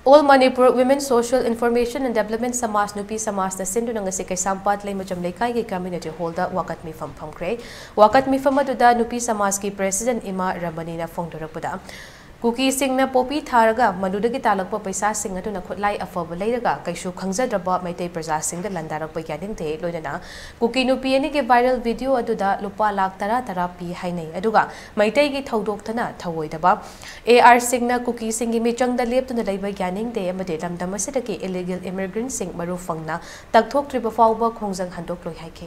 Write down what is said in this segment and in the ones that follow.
All Manipur Women Social Information and Development Samas Nupi Samas na Sindu ng si Kaisampat lay majam lekay ki community holder wakat mi fam kre wakat mi fam aduda Nupi Samas ki President Ima Ramani na fongdorapda Kuki sing na popi tharaga madudagi talakpa paisa sing atu na khutlai afaba leiraga kaisu khangjadraba maitai praja sing da landarakpa yaning te loinana kuki nupi ani ke viral video aduda lupa lakh tara tara pi hainai aduga maitai gi thodok thana thawoidaba AR sing na kuki sing gi michang da lep tuna leiba yaning te amade lamdam asidaki illegal immigrant sing maru fangna takthok triba fawba khongjang handok loi haike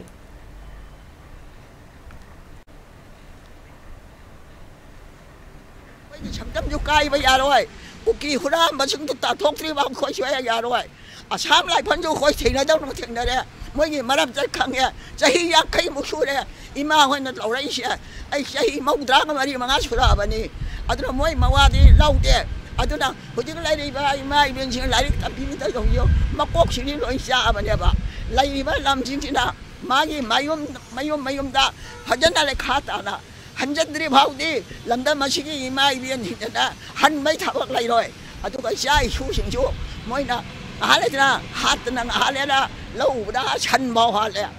Chamdam ju kai ba ya roi kuki huram ba sung tu ta thok tri ba khoi chwe ya roi asam lai phan ju khoi thina dau no thing na de moi gi maram chai khang ya chahi ya kai mu su de ima hoi na lau rai sia ai chahi mau dra ma mari ma nga su ra ba ni aduna moi ma wa di lau de aduna hojing lai ri ba ima ibin sing lai ta pi ni ta yong yo ma kok sing ni loi sa ba ne ba lai ba lam jing tina ma gi mayum da hajana le kha ta na 한전들이 바우디 람다 마시기 이마 이비엔 hinda han mai thawak lai roi atu ka sai chu sing chu moina halena hatna halena lau da chan bao hale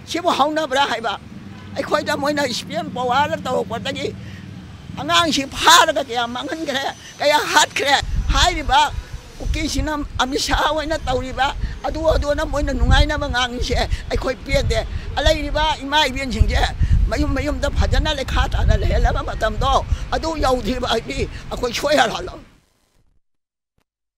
chibu hauna bra hai ba ai khoi da moina spian pawa la to ko ta gi angang si pha la ka mangan kre kaya hat kre hai ri ba kuki sinam amisa waina tauri ba adu na moina nungai na ba ngang se ai khoi pie de alai ri ba ima ibien sing je mayum da phajana le kha ta na le la ma tam do adu yau thi ba ai bi a khoi choi ha lo